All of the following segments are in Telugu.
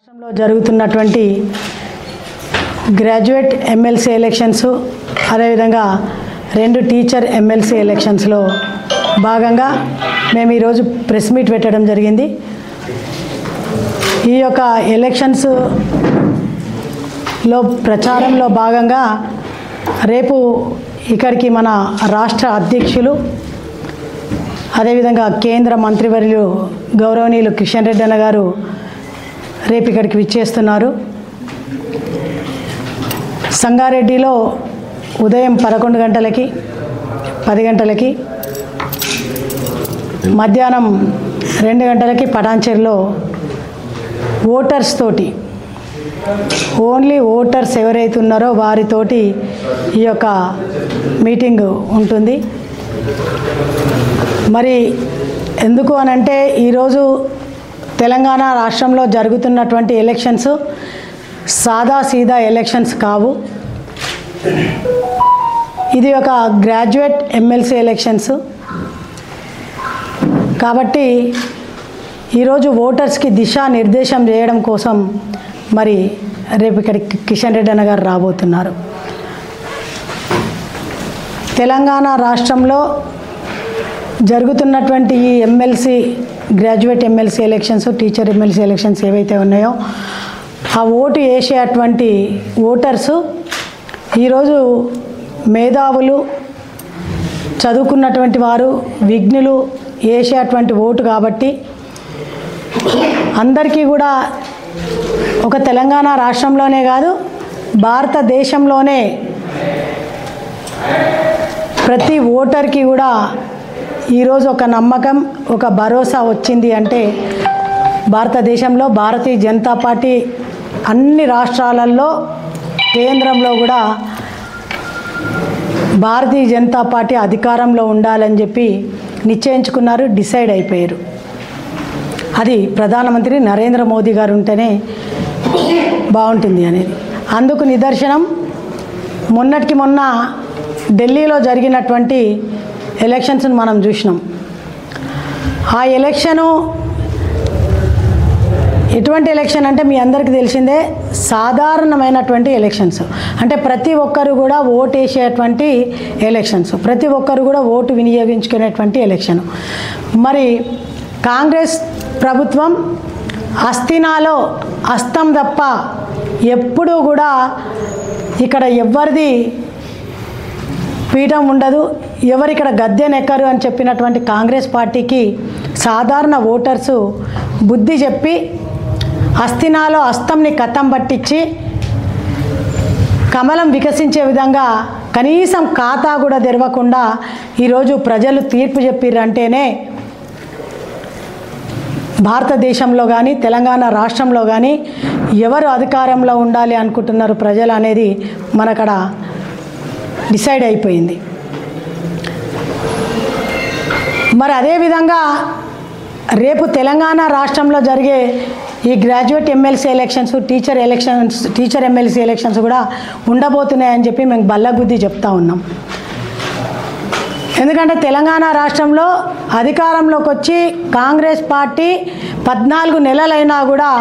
రాష్ట్రంలో జరుగుతున్నటువంటి గ్రాడ్యుయేట్ ఎమ్మెల్సీ ఎలక్షన్స్ అదేవిధంగా 2 టీచర్ ఎమ్మెల్సీ ఎలక్షన్స్లో భాగంగా మేము ఈరోజు ప్రెస్ మీట్ పెట్టడం జరిగింది. ఈ యొక్క ఎలక్షన్స్లో ప్రచారంలో భాగంగా రేపు ఇక్కడికి మన రాష్ట్ర అధ్యక్షులు అదేవిధంగా కేంద్ర మంత్రివర్యులు గౌరవనీయులు కిషన్ రెడ్డి అన్న గారు రేపు ఇక్కడికి విచ్చేస్తున్నారు. సంగారెడ్డిలో ఉదయం 11 గంటలకి 10 గంటలకి మధ్యాహ్నం 2 గంటలకి పటాన్చెరులో ఓటర్స్ తోటి ఓన్లీ ఓటర్స్ ఎవరైతే ఉన్నారో వారితోటి ఈ యొక్క మీటింగ్ ఉంటుంది. మరి ఎందుకు అనంటే ఈరోజు తెలంగాణ రాష్ట్రంలో జరుగుతున్నటువంటి ఎలక్షన్స్ సాదాసీదా ఎలక్షన్స్ కావు. ఇది ఒక గ్రాడ్యుయేట్ ఎమ్మెల్సీ ఎలక్షన్స్ కాబట్టి ఈరోజు ఓటర్స్కి దిశానిర్దేశం చేయడం కోసం మరి రేపు ఇక్కడికి కిషన్ రెడ్డి అన్న గారు రాబోతున్నారు. తెలంగాణ రాష్ట్రంలో జరుగుతున్నటువంటి ఈ MLC graduate MLC elections teacher MLC elections ఏవైతే ఉన్నాయో ఆ ఓటు వేసేటువంటి ఓటర్సు ఈరోజు మేధావులు చదువుకున్నటువంటి వారు విజ్ఞులు వేసేటువంటి ఓటు కాబట్టి అందరికీ కూడా ఒక తెలంగాణ రాష్ట్రంలోనే కాదు భారతదేశంలోనే ప్రతి ఓటర్కి కూడా ఈరోజు ఒక నమ్మకం ఒక భరోసా వచ్చింది అంటే భారతదేశంలో భారతీయ జనతా పార్టీ అన్ని రాష్ట్రాలలో కేంద్రంలో కూడా భారతీయ జనతా పార్టీ అధికారంలో ఉండాలని చెప్పి నిశ్చయించుకున్నారు, డిసైడ్ అయిపోయారు. అది ప్రధానమంత్రి నరేంద్ర మోదీ గారు ఉంటేనే బాగుంటుంది అనేది. అందుకు నిదర్శనం మొన్నటికి మొన్న ఢిల్లీలో జరిగినటువంటి ఎలక్షన్స్ని మనం చూసినాం. ఆ ఎలక్షను ఎటువంటి ఎలక్షన్ అంటే మీ అందరికీ తెలిసిందే, సాధారణమైనటువంటి ఎలక్షన్స్. అంటే ప్రతి ఒక్కరు కూడా ఓటు వేసేటువంటి ఎలక్షన్స్, ప్రతి ఒక్కరు కూడా ఓటు వినియోగించుకునేటువంటి ఎలక్షన్. మరి కాంగ్రెస్ ప్రభుత్వం అస్థినాలో అస్తం తప్ప ఎప్పుడూ కూడా ఇక్కడ ఎవరిది పీఠం ఉండదు, ఎవరిక్కడ గద్దెనెక్కరు అని చెప్పినటువంటి కాంగ్రెస్ పార్టీకి సాధారణ ఓటర్సు బుద్ధి చెప్పి అస్థినాలో అస్తంని కథం పట్టించి కమలం వికసించే విధంగా కనీసం ఖాతా కూడా తెరవకుండా ఈరోజు ప్రజలు తీర్పు చెప్పిర్రంటేనే భారతదేశంలో కానీ తెలంగాణ రాష్ట్రంలో కానీ ఎవరు అధికారంలో ఉండాలి అనుకుంటున్నారు ప్రజలు అనేది మనకడ డిసైడ్ అయిపోయింది. మరి అదేవిధంగా రేపు తెలంగాణ రాష్ట్రంలో జరిగే ఈ graduate MLC elections teacher MLC elections కూడా ఉండబోతున్నాయని చెప్పి మేము బల్లగుద్ది చెప్తా ఉన్నాం. ఎందుకంటే తెలంగాణ రాష్ట్రంలో అధికారంలోకి వచ్చి కాంగ్రెస్ పార్టీ 14 నెలలైనా కూడా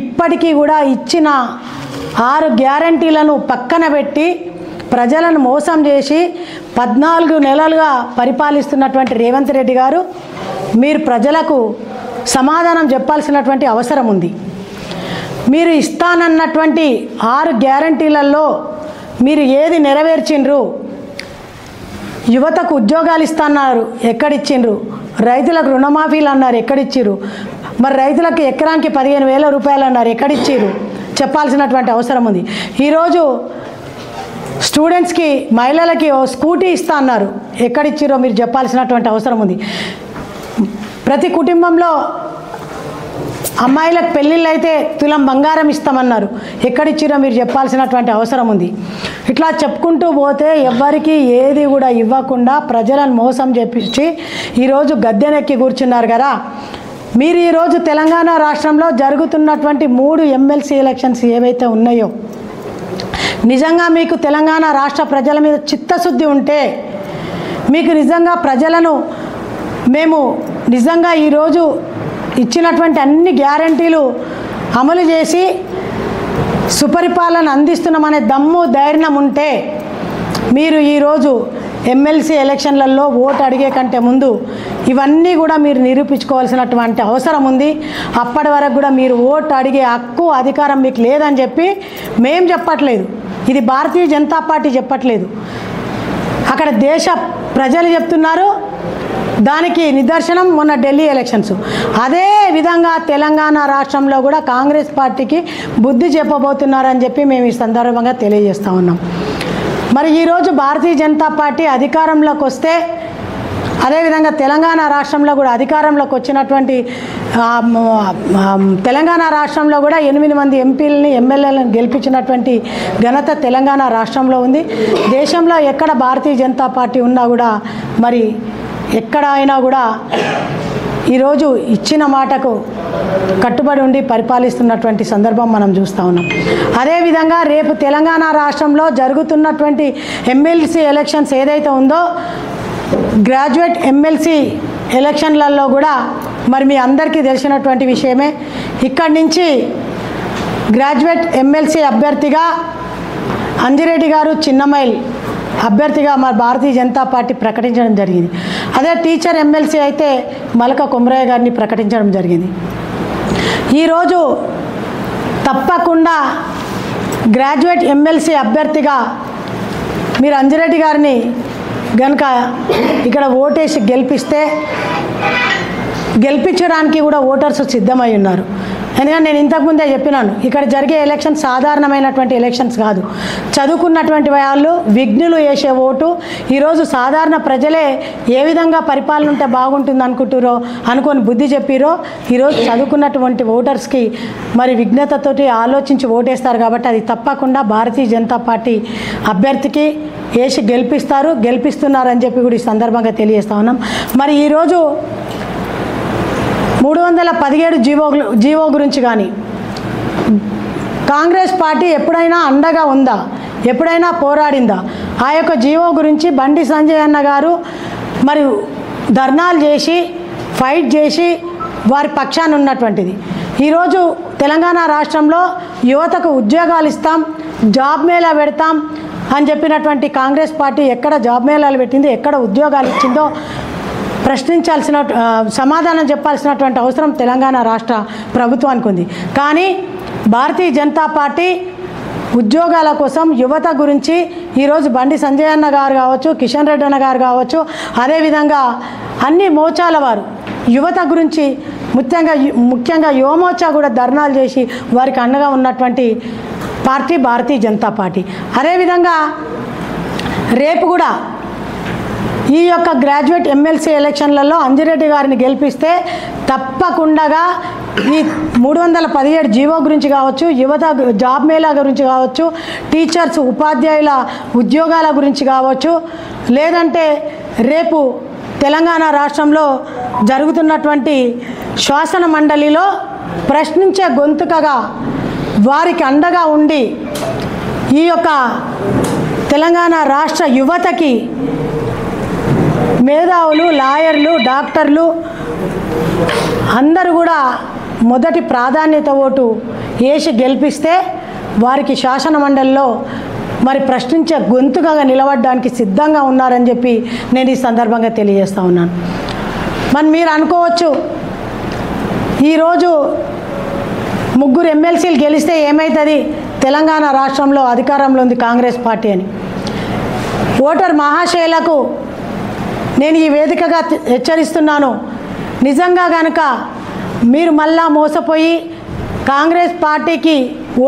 ఇప్పటికీ కూడా ఇచ్చిన 6 గ్యారంటీలను పక్కన పెట్టి ప్రజలను మోసం చేసి 14 నెలలుగా పరిపాలిస్తున్నటువంటి రేవంత్ రెడ్డి గారు మీరు ప్రజలకు సమాధానం చెప్పాల్సినటువంటి అవసరం ఉంది. మీరు ఇస్తానన్నటువంటి 6 గ్యారంటీలలో మీరు ఏది నెరవేర్చిండ్రు? యువతకు ఉద్యోగాలు ఇస్తున్నారు, ఎక్కడిచ్చిండ్రు? రైతులకు రుణమాఫీలు అన్నారు, ఎక్కడిచ్చిర్రు? మరి రైతులకు ఎకరానికి 15,000 రూపాయలు అన్నారు, ఎక్కడిచ్చిర్రు? చెప్పాల్సినటువంటి అవసరం ఉంది. ఈరోజు స్టూడెంట్స్కి మహిళలకి స్కూటీ ఇస్తా అన్నారు, ఎక్కడిచ్చిరో మీరు చెప్పాల్సినటువంటి అవసరం ఉంది. ప్రతి కుటుంబంలో అమ్మాయిలకు పెళ్ళిళ్ళు అయితే తులం బంగారం ఇస్తామన్నారు, ఎక్కడిచ్చిరో మీరు చెప్పాల్సినటువంటి అవసరం ఉంది. ఇట్లా చెప్పుకుంటూ పోతే ఎవ్వరికి ఏది కూడా ఇవ్వకుండా ప్రజలను మోసం చేపించి ఈరోజు గద్దెనెక్కి కూర్చున్నారు కదా. మీరు ఈరోజు తెలంగాణ రాష్ట్రంలో జరుగుతున్నటువంటి 3 ఎమ్మెల్సీ ఎలక్షన్స్ ఏవైతే ఉన్నాయో నిజంగా మీకు తెలంగాణ రాష్ట్ర ప్రజల మీద చిత్తశుద్ధి ఉంటే మీకు నిజంగా ప్రజలను మేము నిజంగా ఈరోజు ఇచ్చినటువంటి అన్ని గ్యారెంటీలు అమలు చేసి సుపరిపాలన అందిస్తున్నామనే దమ్ము ధైర్యం ఉంటే మీరు ఈరోజు ఎమ్మెల్సీ ఎలక్షన్లలో ఓటు అడిగే కంటే ముందు ఇవన్నీ కూడా మీరు నిరూపించుకోవాల్సినటువంటి అవసరం ఉంది. అప్పటి వరకు కూడా మీరు ఓటు అడిగే హక్కు అధికారం మీకు లేదని చెప్పి మేం చెప్పట్లేదు, ఇది భారతీయ జనతా పార్టీ చెప్పట్లేదు, అక్కడ దేశ ప్రజలు చెప్తున్నారు. దానికి నిదర్శనం మొన్న ఢిల్లీ ఎలక్షన్స్. అదే విధంగా తెలంగాణ రాష్ట్రంలో కూడా కాంగ్రెస్ పార్టీకి బుద్ధి చెప్పబోతున్నారని చెప్పి మేము ఈ సందర్భంగా తెలియజేస్తూ ఉన్నాం. మరి ఈరోజు భారతీయ జనతా పార్టీ అధికారంలోకి వస్తే, అదేవిధంగా తెలంగాణ రాష్ట్రంలో కూడా అధికారంలోకి వచ్చినటువంటి తెలంగాణ రాష్ట్రంలో కూడా 8 మంది ఎంపీలని ఎమ్మెల్యేలను గెలిపించినటువంటి ఘనత తెలంగాణ రాష్ట్రంలో ఉంది. దేశంలో ఎక్కడ భారతీయ జనతా పార్టీ ఉన్నా కూడా మరి ఎక్కడ అయినా కూడా ఈరోజు ఇచ్చిన మాటకు కట్టుబడి ఉండి పరిపాలిస్తున్నటువంటి సందర్భం మనం చూస్తూ ఉన్నాం. అదేవిధంగా రేపు తెలంగాణ రాష్ట్రంలో జరుగుతున్నటువంటి ఎమ్మెల్సీ ఎలక్షన్స్ ఏదైతే ఉందో, గ్రాడ్యుయేట్ ఎమ్మెల్సీ ఎలక్షన్లలో కూడా మరి మీ అందరికీ తెలిసినటువంటి విషయమే. ఇక్కడి నుంచి గ్రాడ్యుయేట్ ఎమ్మెల్సీ అభ్యర్థిగా అంజిరెడ్డి గారు చిన్నమైల్ అభ్యర్థిగా మరి భారతీయ జనతా పార్టీ ప్రకటించడం జరిగింది. అదే టీచర్ ఎమ్మెల్సీ అయితే మలక కుమరయ్య గారిని ప్రకటించడం జరిగింది. ఈరోజు తప్పకుండా గ్రాడ్యుయేట్ ఎమ్మెల్సీ అభ్యర్థిగా మీరు అంజిరెడ్డి గారిని కనుక ఇక్కడ ఓటేసి గెలిపించడానికి కూడా ఓటర్స్ సిద్ధమై ఉన్నారు. ఎందుకంటే నేను ఇంతకుముందే చెప్పినాను, ఇక్కడ జరిగే ఎలక్షన్ సాధారణమైనటువంటి ఎలక్షన్స్ కాదు. చదువుకున్నటువంటి వాళ్ళు విఘ్నులు వేసే ఓటు. ఈరోజు సాధారణ ప్రజలే ఏ విధంగా పరిపాలన ఉంటే బాగుంటుంది అనుకొని బుద్ధి చెప్పిరో, ఈరోజు చదువుకున్నటువంటి ఓటర్స్కి మరి విఘ్నతతోటి ఆలోచించి ఓటేస్తారు. కాబట్టి అది తప్పకుండా భారతీయ జనతా పార్టీ అభ్యర్థికి వేసి గెలిపిస్తున్నారని చెప్పి కూడా ఈ సందర్భంగా తెలియజేస్తా ఉన్నాం. మరి ఈరోజు 317 జీవో గురించి కానీ కాంగ్రెస్ పార్టీ ఎప్పుడైనా అండగా ఉందా, ఎప్పుడైనా పోరాడిందా? ఆ యొక్క జీవో గురించి బండి సంజయ్ అన్న గారు మరి ధర్నాలు చేసి ఫైట్ చేసి వారి పక్షాన ఉన్నటువంటిది. ఈరోజు తెలంగాణ రాష్ట్రంలో యువతకు ఉద్యోగాలు ఇస్తాం, జాబ్ మేళా పెడతాం అని చెప్పినటువంటి కాంగ్రెస్ పార్టీ ఎక్కడ జాబ్ మేళాలు పెట్టిందో, ఎక్కడ ఉద్యోగాలు ఇచ్చిందో ప్రశ్నించాల్సిన సమాధానం చెప్పాల్సినటువంటి అవసరం తెలంగాణ రాష్ట్ర ప్రభుత్వానికి ఉంది. కానీ భారతీయ జనతా పార్టీ ఉద్యోగాల కోసం యువత గురించి ఈరోజు బండి సంజయ్ అన్న గారు కావచ్చు, కిషన్ రెడ్డి అన్న గారు కావచ్చు, అదేవిధంగా అన్ని మోర్చాల వారు యువత గురించి ముఖ్యంగా యువమోర్చా కూడా ధర్నాలు చేసి వారికి అండగా ఉన్నటువంటి పార్టీ భారతీయ జనతా పార్టీ. అదేవిధంగా రేపు కూడా ఈ యొక్క గ్రాడ్యుయేట్ ఎమ్మెల్సీ ఎలక్షన్లలో అంజిరెడ్డి గారిని గెలిపిస్తే తప్పకుండా ఈ 317 జీవో గురించి కావచ్చు, యువత జాబ్ మేళా గురించి కావచ్చు, టీచర్స్ ఉపాధ్యాయుల ఉద్యోగాల గురించి కావచ్చు, లేదంటే రేపు తెలంగాణ రాష్ట్రంలో జరుగుతున్నటువంటి శాసన మండలిలో ప్రశ్నించే గొంతుకగా వారికి అండగా ఉండి ఈ యొక్క తెలంగాణ రాష్ట్ర యువతకి మేధావులు, లాయర్లు, డాక్టర్లు అందరూ కూడా మొదటి ప్రాధాన్యత ఓటు వేసి గెలిపిస్తే వారికి శాసన మండలిలో మరి ప్రశ్నించే గొంతుగా నిలబడడానికి సిద్ధంగా ఉన్నారని చెప్పి నేను ఈ సందర్భంగా తెలియజేస్తూ ఉన్నాను. మరి మీరు అనుకోవచ్చు, ఈరోజు 3 ఎమ్మెల్సీలు గెలిస్తే ఏమవుతుంది, తెలంగాణ రాష్ట్రంలో అధికారంలో ఉంది కాంగ్రెస్ పార్టీ అని. ఓటర్ మహాశయులకు నేను ఈ వేదికగా హెచ్చరిస్తున్నాను, నిజంగా కనుక మీరు మళ్ళా మోసపోయి కాంగ్రెస్ పార్టీకి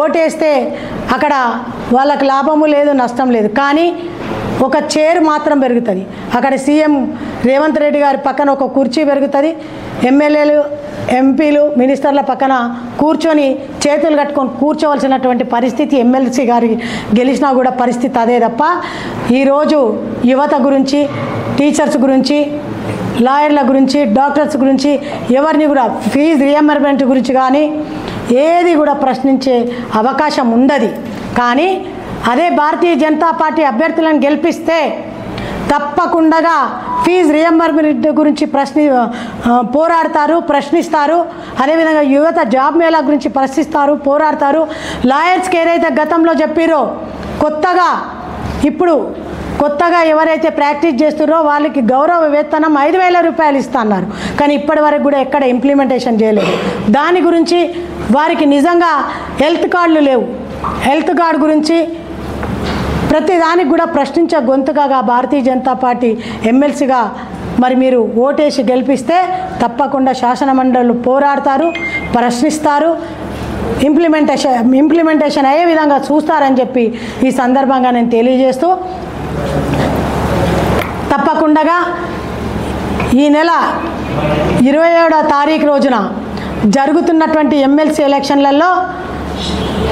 ఓటేస్తే అక్కడ వాళ్ళకి లాభము లేదు, నష్టం లేదు. కానీ ఒక చైర్ మాత్రం పెరుగుతుంది. అక్కడ సీఎం రేవంత్ రెడ్డి గారి పక్కన ఒక కుర్చీ పెరుగుతుంది. ఎమ్మెల్యేలు, ఎంపీలు, మినిస్టర్ల పక్కన కూర్చొని చేతులు కట్టుకొని కూర్చోవలసినటువంటి పరిస్థితి ఎమ్మెల్సీ గారికి గెలిచినా కూడా పరిస్థితి అదే తప్ప ఈరోజు యువత గురించి, టీచర్స్ గురించి, లాయర్ల గురించి, డాక్టర్స్ గురించి ఎవరిని కూడా ఫీజు రియంబర్స్మెంట్ గురించి కానీ ఏది కూడా ప్రశ్నించే అవకాశం ఉండదు. కానీ అదే భారతీయ జనతా పార్టీ అభ్యర్థులను గెలిపిస్తే తప్పకుండా ఫీజు రియంబర్స్మెంట్ గురించి పోరాడతారు, ప్రశ్నిస్తారు. అదేవిధంగా యువత జాబ్ మేళా గురించి ప్రశ్నిస్తారు, పోరాడతారు. లాయర్స్కి ఏదైతే గతంలో చెప్పారో కొత్తగా ఎవరైతే ప్రాక్టీస్ చేస్తున్నారో వాళ్ళకి గౌరవ వేతనం 5,000 రూపాయలు ఇస్తున్నారు. కానీ ఇప్పటి వరకు కూడా ఎక్కడ ఇంప్లిమెంటేషన్ చేయలేదు. దాని గురించి వారికి నిజంగా హెల్త్ కార్డులు లేవు. హెల్త్ కార్డు గురించి ప్రతి దానికి కూడా ప్రశ్నించే గొంతుగా భారతీయ జనతా పార్టీ ఎమ్మెల్సీగా మరి మీరు ఓటేసి గెలిపిస్తే తప్పకుండా శాసనమండలి పోరాడతారు, ప్రశ్నిస్తారు, ఇంప్లిమెంటేషన్ అయ్యే విధంగా చూస్తారని చెప్పి ఈ సందర్భంగా నేను తెలియజేస్తూ, తప్పకుండా ఈ నెల 27వ తారీఖు రోజున జరుగుతున్నటువంటి ఎమ్మెల్సీ ఎలక్షన్లలో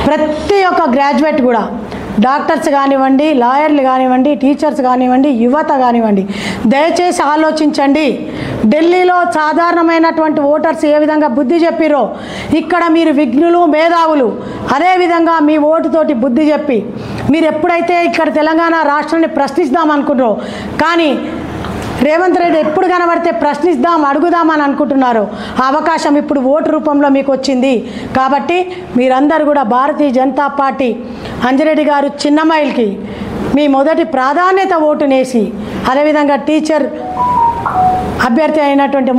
ప్రతి ఒక్క గ్రాడ్యుయేట్ కూడా, డాక్టర్స్ కానివ్వండి, లాయర్లు కానివ్వండి, టీచర్స్ కానివ్వండి, యువత కానివ్వండి, దయచేసి ఆలోచించండి. ఢిల్లీలో సాధారణమైనటువంటి ఓటర్స్ ఏ విధంగా బుద్ధి చెప్పిరో ఇక్కడ మీరు విఘ్నులు, మేధావులు అదేవిధంగా మీ ఓటుతోటి బుద్ధి చెప్పి మీరు ఎప్పుడైతే ఇక్కడ తెలంగాణ రాష్ట్రాన్ని ప్రశ్నిస్తామనుకున్నారో, కానీ రేవంత్ రెడ్డి ఎప్పుడు కనబడితే ప్రశ్నిద్దాం, అడుగుదామని అనుకుంటున్నారు. ఆ అవకాశం ఇప్పుడు ఓటు రూపంలో మీకు వచ్చింది. కాబట్టి మీరందరూ కూడా భారతీయ జనతా పార్టీ అంజిరెడ్డి గారు చిన్నమ్మాయిలకి మీ మొదటి ప్రాధాన్యత ఓటునేసి, అదేవిధంగా టీచర్ అభ్యర్థి అయినటువంటి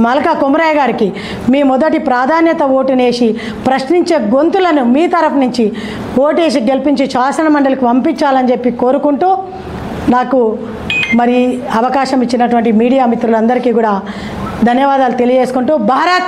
మల్కా కొమరయ్య గారికి మీ మొదటి ప్రాధాన్యత ఓటునేసి ప్రశ్నించే గొంతులను మీ తరఫు నుంచి ఓటేసి గెలిపించి శాసన మండలికి పంపించాలని చెప్పి కోరుకుంటూ, నాకు మరి అవకాశం ఇచ్చినటువంటి మీడియా మిత్రులందరికీ కూడా ధన్యవాదాలు తెలియజేసుకుంటూ, భారత్